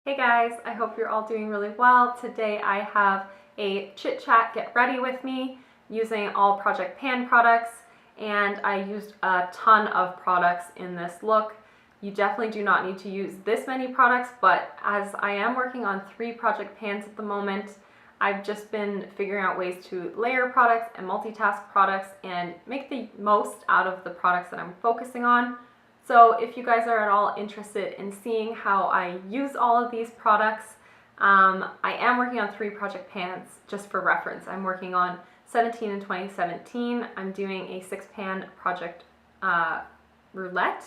Hey guys, I hope you're all doing really well. Today I have a chit chat get ready with me using all Project Pan products, and I used a ton of products in this look. You definitely do not need to use this many products, but as I am working on 3 Project Pans at the moment, I've just been figuring out ways to layer products and multitask products and make the most out of the products that I'm focusing on. So if you guys are at all interested in seeing how I use all of these products, I am working on 3 Project Pans just for reference. I'm working on 17 and 2017. I'm doing a 6-pan Project Roulette,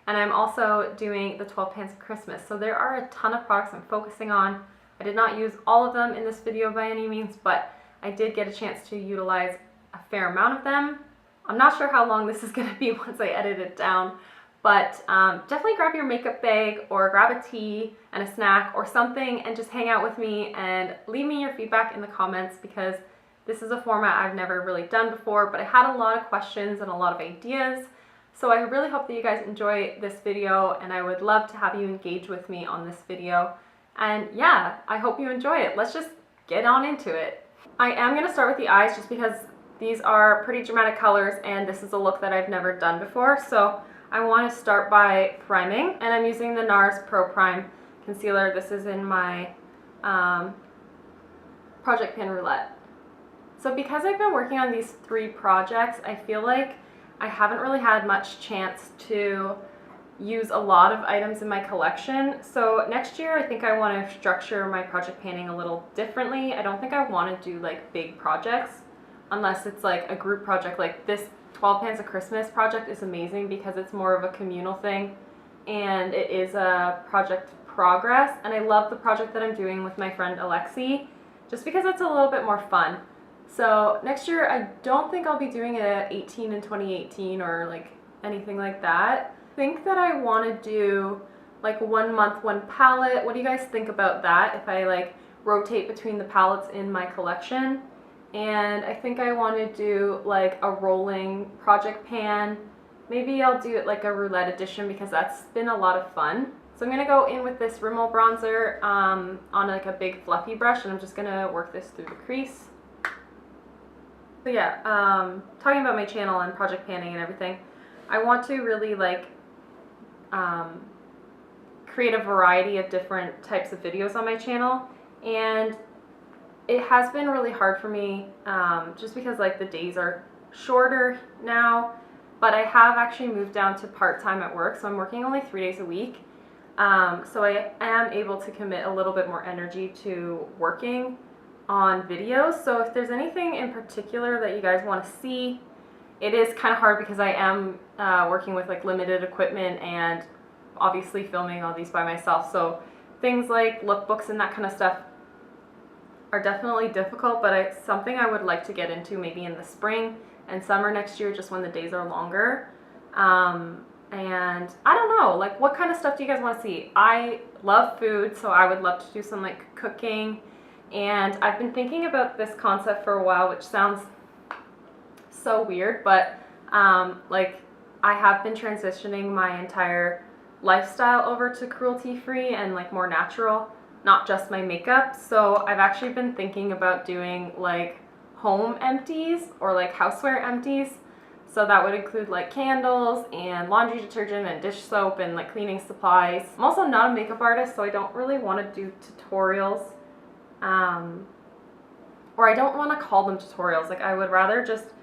and I'm also doing the 12 Pans of Christmas. So there are a ton of products I'm focusing on. I did not use all of them in this video by any means, but I did get a chance to utilize a fair amount of them. I'm not sure how long this is going to be once I edit it down. But definitely grab your makeup bag or grab a tea and a snack or something and just hang out with me and leave me your feedback in the comments, because this is a format I've never really done before, but I had a lot of questions and a lot of ideas. So I really hope that you guys enjoy this video, and I would love to have you engage with me on this video. And yeah, I hope you enjoy it. Let's just get on into it. I am going to start with the eyes just because these are pretty dramatic colors and this is a look that I've never done before. So I want to start by priming, and I'm using the NARS Pro Prime Concealer. This is in my Project Pan Roulette. So because I've been working on these 3 projects, I feel like I haven't really had much chance to use a lot of items in my collection. So next year I think I want to structure my project panning a little differently. I don't think I want to do like big projects unless it's like a group project. Like this 12 Pans of Christmas project is amazing because it's more of a communal thing and it is a project progress, and I love the project that I'm doing with my friend Alexi just because it's a little bit more fun. So next year I don't think I'll be doing a 18 and 2018 or like anything like that. I think that I want to do like 1 month, 1 palette. What do you guys think about that if I like rotate between the palettes in my collection? And I think I want to do like a rolling project pan. Maybe I'll do it like a roulette edition because that's been a lot of fun. So I'm going to go in with this Rimmel bronzer on like a big fluffy brush, and I'm just going to work this through the crease. So yeah, talking about my channel and project panning and everything, I want to really like create a variety of different types of videos on my channel, and it has been really hard for me just because like the days are shorter now, but I have actually moved down to part-time at work, so I'm working only 3 days a week. So I am able to commit a little bit more energy to working on videos. So if there's anything in particular that you guys want to see, it is kind of hard because I am working with like limited equipment and obviously filming all these by myself. So things like lookbooks and that kind of stuff are definitely difficult, but it's something I would like to get into maybe in the spring and summer next year, just when the days are longer. And I don't know, like what kind of stuff do you guys want to see? I love food, so I would love to do some like cooking, and I've been thinking about this concept for a while, which sounds so weird, but like I have been transitioning my entire lifestyle over to cruelty-free and like more natural, not just my makeup. So I've actually been thinking about doing like home empties or like houseware empties. So that would include like candles and laundry detergent and dish soap and like cleaning supplies. I'm also not a makeup artist, so I don't really want to do tutorials. Or I don't want to call them tutorials. Like I would rather just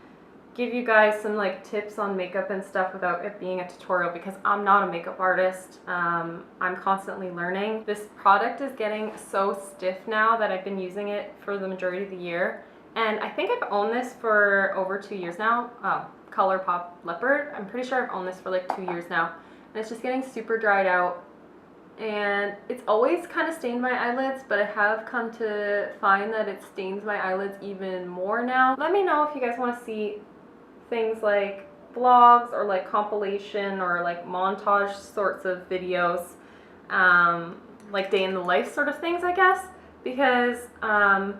give you guys some like tips on makeup and stuff without it being a tutorial, because I'm not a makeup artist. I'm constantly learning. This product is getting so stiff now that I've been using it for the majority of the year, and I think I've owned this for over 2 years now. Oh, ColourPop Leopard. I'm pretty sure I've owned this for like 2 years now, and it's just getting super dried out, and it's always kind of stained my eyelids, but I have come to find that it stains my eyelids even more now. Let me know if you guys want to see things like vlogs or like compilation or like montage sorts of videos, like day in the life sort of things, I guess, because I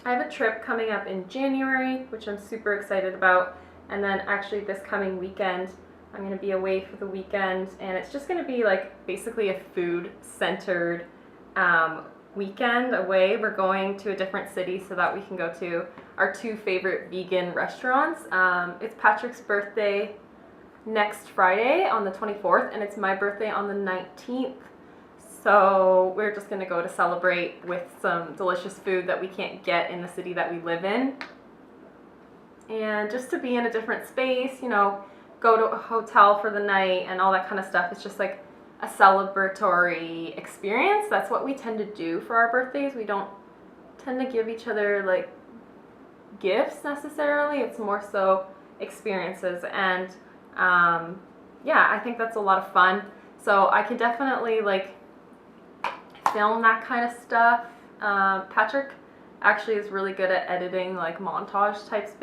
have a trip coming up in January, which I'm super excited about, and then actually this coming weekend I'm gonna be away for the weekend, and it's just gonna be like basically a food-centered weekend away. We're going to a different city so that we can go to our 2 favorite vegan restaurants. It's Patrick's birthday next Friday on the 24th, and it's my birthday on the 19th. So we're just gonna go to celebrate with some delicious food that we can't get in the city that we live in. And just to be in a different space, you know, go to a hotel for the night and all that kind of stuff. It's just like a celebratory experience. That's what we tend to do for our birthdays. We don't tend to give each other like gifts necessarily. It's more so experiences, and yeah, I think that's a lot of fun. So I could definitely like film that kind of stuff. Patrick actually is really good at editing like montage types of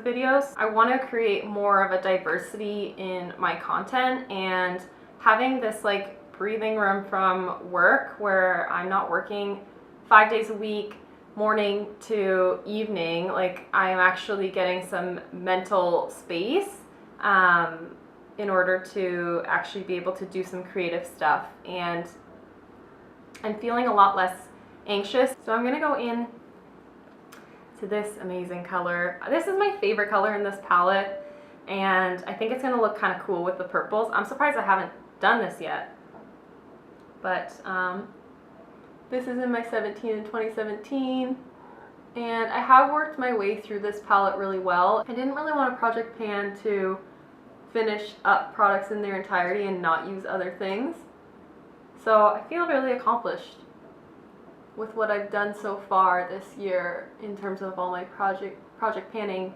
videos. I want to create more of a diversity in my content, and having this like breathing room from work where I'm not working 5 days a week, morning to evening, like I'm actually getting some mental space in order to actually be able to do some creative stuff, and I'm feeling a lot less anxious. So I'm gonna go in to this amazing color. This is my favorite color in this palette, and I think it's gonna look kind of cool with the purples. I'm surprised I haven't done this yet, but this is in my 17 and 2017, and I have worked my way through this palette really well. I didn't really want a project pan to finish up products in their entirety and not use other things, so I feel really accomplished with what I've done so far this year in terms of all my project panning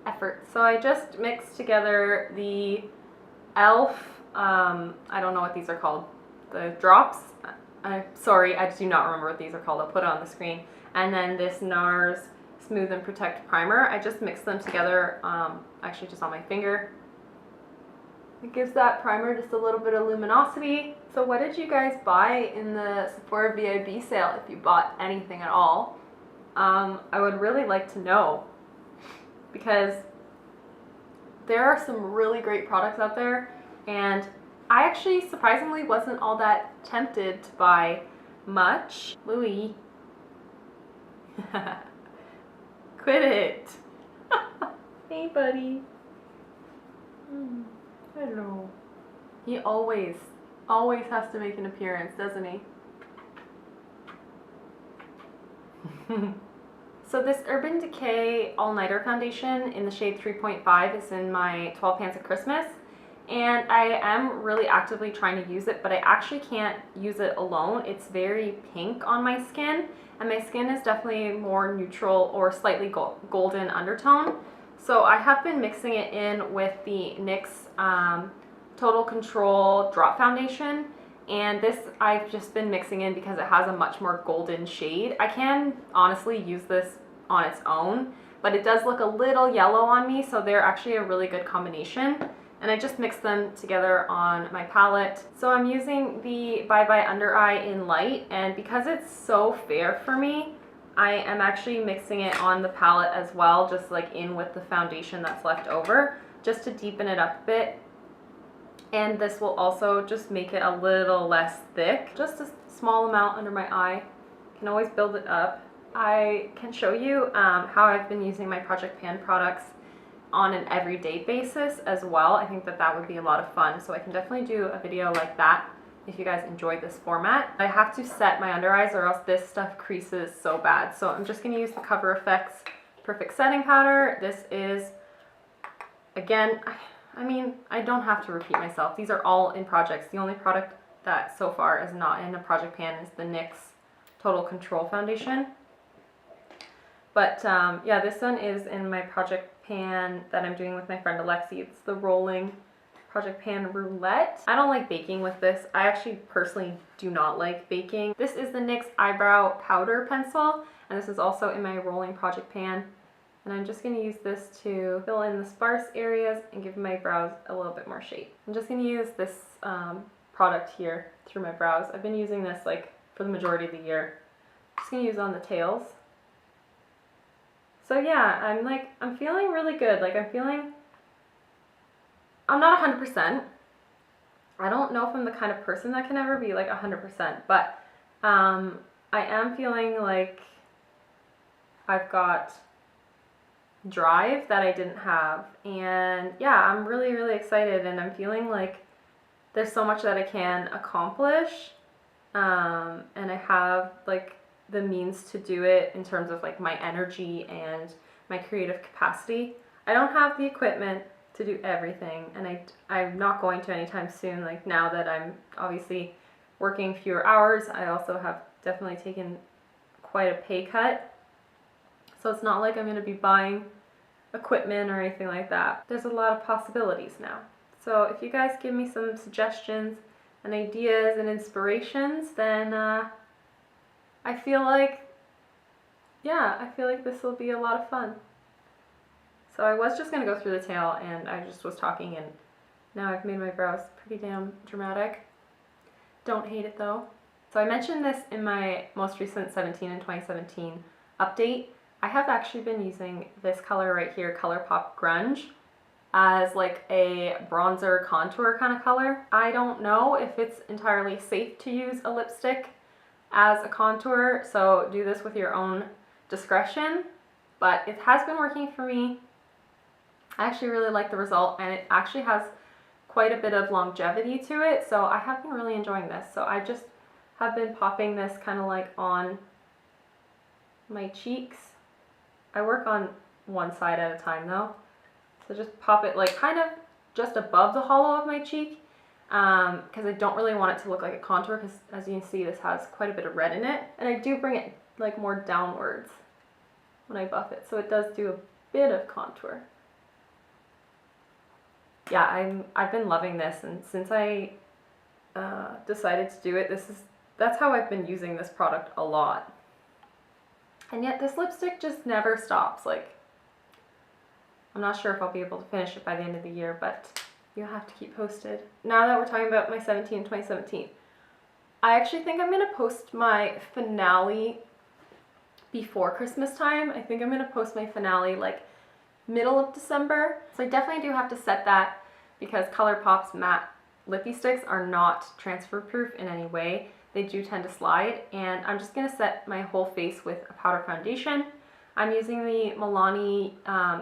efforts. So I just mixed together the e.l.f. I don't know what these are called, the drops. I'm sorry, I do not remember what these are called. I'll put it on the screen. And then this NARS Smooth and Protect Primer. I just mixed them together, actually just on my finger. It gives that primer just a little bit of luminosity. So what did you guys buy in the Sephora VIB sale, if you bought anything at all? I would really like to know, because there are some really great products out there, and I actually surprisingly wasn't all that tempted to buy much. Louis. Quit it. Hey buddy. Hello. He always has to make an appearance, doesn't he? So this Urban Decay All-Nighter Foundation in the shade 3.5 is in my 12 Pans of Christmas, and I am really actively trying to use it, but I actually can't use it alone. It's very pink on my skin, and my skin is definitely more neutral or slightly golden undertone. So I have been mixing it in with the NYX Total Control Drop Foundation, and this I've just been mixing in because it has a much more golden shade. I can honestly use this on its own, but it does look a little yellow on me, so they're actually a really good combination. And I just mixed them together on my palette. So I'm using the Bye Bye Under Eye in Light, and because it's so fair for me, I am actually mixing it on the palette as well, just like in with the foundation that's left over, just to deepen it up a bit. And this will also just make it a little less thick. Just a small amount under my eye. Can always build it up. I can show you how I've been using my Project Pan products on an everyday basis as well. I think that that would be a lot of fun, so I can definitely do a video like that if you guys enjoyed this format. I have to set my under eyes or else this stuff creases so bad. So I'm just gonna use the Cover FX Perfect Setting Powder. This is, again, I mean, I don't have to repeat myself. These are all in projects. The only product that so far is not in a project pan is the NYX Total Control Foundation. But yeah, this one is in my project pan that I'm doing with my friend Alexi. It's the Rolling Project Pan Roulette. I don't like baking with this. I actually personally do not like baking. This is the NYX Eyebrow Powder Pencil, and this is also in my Rolling Project Pan. And I'm just going to use this to fill in the sparse areas and give my brows a little bit more shape. I'm just going to use this product here through my brows. I've been using this like for the majority of the year. I'm just going to use it on the tails. So yeah, I'm feeling really good. Like I'm feeling I'm not 100%. I don't know if I'm the kind of person that can ever be like 100%, but I am feeling like I've got drive that I didn't have, and yeah, I'm really, really excited, and I'm feeling like there's so much that I can accomplish, and I have like the means to do it in terms of like my energy and my creative capacity. I don't have the equipment to do everything, and I'm not going to anytime soon. Like now that I'm obviously working fewer hours, I also have definitely taken quite a pay cut. So it's not like I'm going to be buying equipment or anything like that. There's a lot of possibilities now. So if you guys give me some suggestions and ideas and inspirations, then I feel like this will be a lot of fun. So I was just going to go through the tail, and I just was talking, and now I've made my brows pretty damn dramatic. Don't hate it though. So I mentioned this in my most recent 17 and 2017 update. I have actually been using this color right here, ColourPop Grunge, as like a bronzer contour kind of color. I don't know if it's entirely safe to use a lipstick as a contour, so do this with your own discretion, but it has been working for me. I actually really like the result, and it actually has quite a bit of longevity to it, so I have been really enjoying this. So I just have been popping this kind of like on my cheeks. I work on one side at a time though, so just pop it like kind of just above the hollow of my cheek, because I don't really want it to look like a contour, because as you can see, this has quite a bit of red in it, and I do bring it like more downwards when I buff it, so it does do a bit of contour. Yeah, I've been loving this, and since I decided to do it, that's how I've been using this product a lot. And yet this lipstick just never stops. Like, I'm not sure if I'll be able to finish it by the end of the year, but you'll have to keep posted. Now that we're talking about my 17 and 2017, I actually think I'm going to post my finale before Christmas time. I think I'm going to post my finale like middle of December. So I definitely do have to set that, because ColourPop's matte lippy sticks are not transfer proof in any way. They do tend to slide, and I'm just going to set my whole face with a powder foundation. I'm using the Milani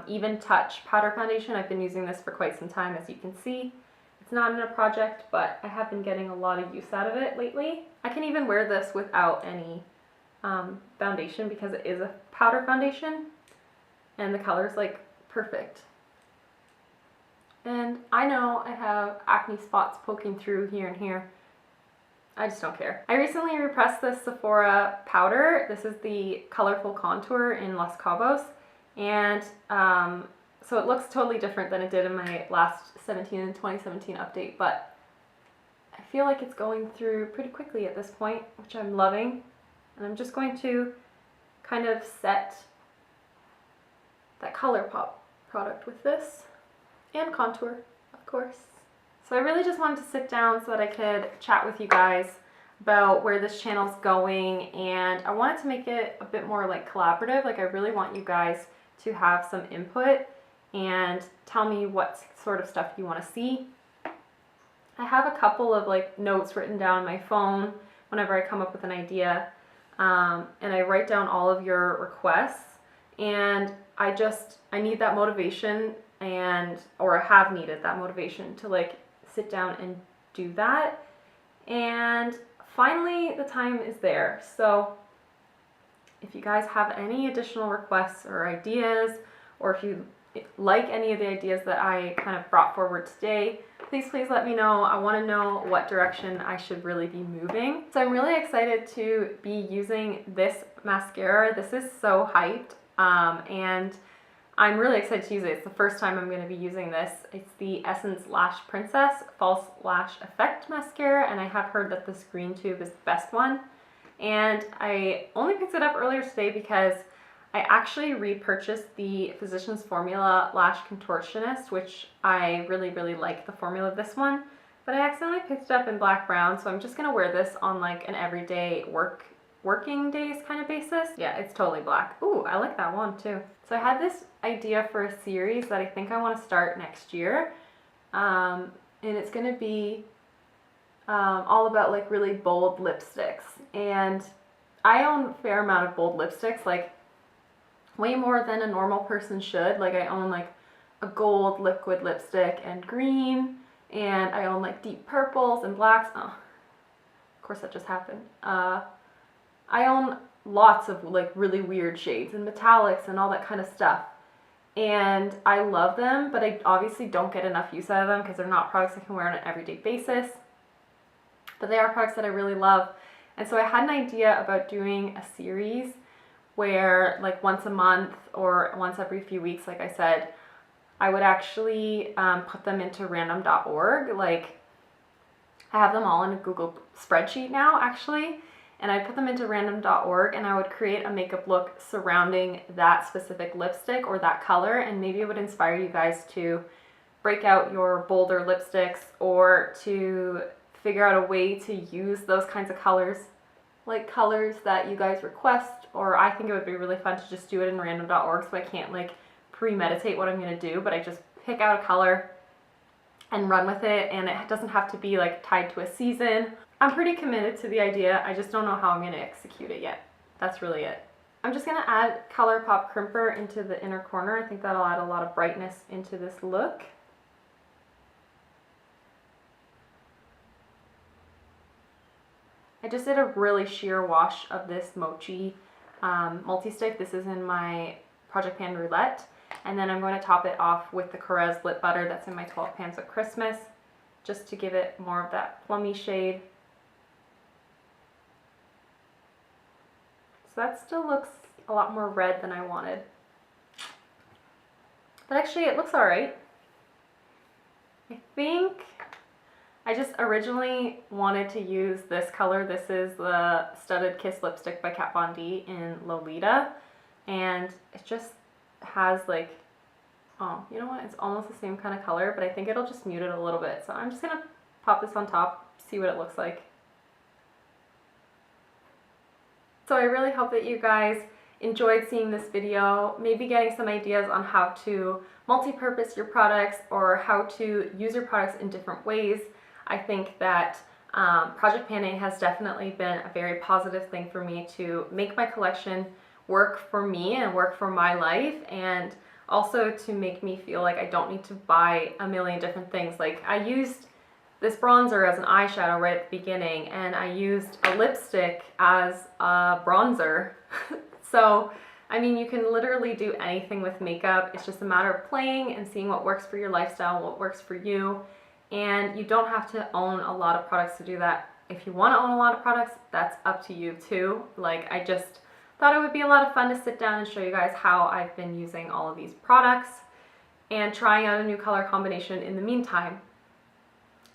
Even Touch powder foundation. I've been using this for quite some time, as you can see. It's not in a project, but I have been getting a lot of use out of it lately. I can even wear this without any foundation, because it is a powder foundation, and the color's like perfect. And I know I have acne spots poking through here and here. I just don't care. I recently repressed this Sephora powder. This is the Colorful Contour in Los Cabos, and so it looks totally different than it did in my last 17 and 2017 update, but I feel like it's going through pretty quickly at this point, which I'm loving. And I'm just going to kind of set that ColourPop product with this, and contour, of course. So I really just wanted to sit down so that I could chat with you guys about where this channel's going, and I wanted to make it a bit more like collaborative. Like, I really want you guys to have some input and tell me what sort of stuff you want to see. I have a couple of like notes written down on my phone whenever I come up with an idea, and I write down all of your requests, and I need that motivation, or I have needed that motivation to like sit down and do that. And finally the time is there. So if you guys have any additional requests or ideas, or if you like any of the ideas that I kind of brought forward today, please let me know. I want to know what direction I should really be moving. So I'm really excited to be using this mascara. This is so hyped, and I'm really excited to use it. It's the first time I'm going to be using this. It's the Essence Lash Princess False Lash Effect Mascara, and I have heard that this green tube is the best one. And I only picked it up earlier today because I actually repurchased the Physicians Formula Lash Contortionist, which I really like the formula of this one, but I accidentally picked it up in black brown, so I'm just going to wear this on like an everyday working days kind of basis. Yeah, it's totally black. Ooh, I like that one too. So I had this idea for a series that I think I want to start next year, and it's gonna be all about like really bold lipsticks. And I own a fair amount of bold lipsticks, like way more than a normal person should. Like I own like a gold liquid lipstick and green, and I own like deep purples and blacks. Oh, of course that just happened. I own lots of like really weird shades and metallics and all that kind of stuff. And I love them, but I obviously don't get enough use out of them because they're not products I can wear on an everyday basis. But they are products that I really love. And so I had an idea about doing a series where like once a month or once every few weeks, like I said, I would actually put them into random.org. Like I have them all in a Google spreadsheet now actually. And I put them into random.org and I would create a makeup look surrounding that specific lipstick or that color, and maybe it would inspire you guys to break out your bolder lipsticks or to figure out a way to use those kinds of colors, like colors that you guys request. Or I think it would be really fun to just do it in random.org, so I can't like premeditate what I'm going to do, but I just pick out a color and run with it, and it doesn't have to be like tied to a season. I'm pretty committed to the idea, I just don't know how I'm going to execute it yet. That's really it. I'm just going to add ColourPop Crimper into the inner corner. I think that'll add a lot of brightness into this look. I just did a really sheer wash of this Mochi multi-stick. This is in my Project Pan Roulette. And then I'm going to top it off with the Korres Lip Butter that's in my 12 Pans of Christmas, just to give it more of that plummy shade. So that still looks a lot more red than I wanted. But actually it looks alright. I think I just originally wanted to use this color. This is the Studded Kiss lipstick by Kat Von D in Lolita. And it just has like, oh, you know what? It's almost the same kind of color, but I think it'll just mute it a little bit. So I'm just going to pop this on top, see what it looks like. So I really hope that you guys enjoyed seeing this video, maybe getting some ideas on how to multi-purpose your products or how to use your products in different ways. I think that Project Pan A has definitely been a very positive thing for me to make my collection work for me and work for my life, and also to make me feel like I don't need to buy a million different things. Like I used this bronzer as an eyeshadow right at the beginning, and I used a lipstick as a bronzer. So, I mean, you can literally do anything with makeup. It's just a matter of playing and seeing what works for your lifestyle, what works for you. And you don't have to own a lot of products to do that. If you want to own a lot of products, that's up to you too. Like, I just thought it would be a lot of fun to sit down and show you guys how I've been using all of these products and trying out a new color combination in the meantime.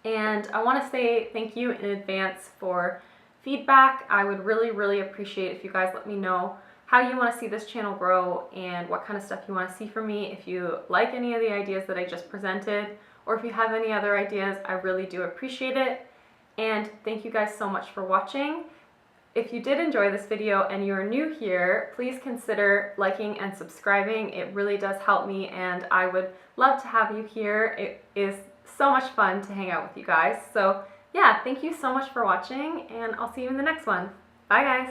And I want to say thank you in advance for feedback. I would really, really appreciate if you guys let me know how you want to see this channel grow and what kind of stuff you want to see from me. If you like any of the ideas that I just presented, or if you have any other ideas, I really do appreciate it. And thank you guys so much for watching. If you did enjoy this video and you're new here, please consider liking and subscribing. It really does help me, and I would love to have you here. It is so much fun to hang out with you guys. So yeah, thank you so much for watching, and I'll see you in the next one. Bye guys.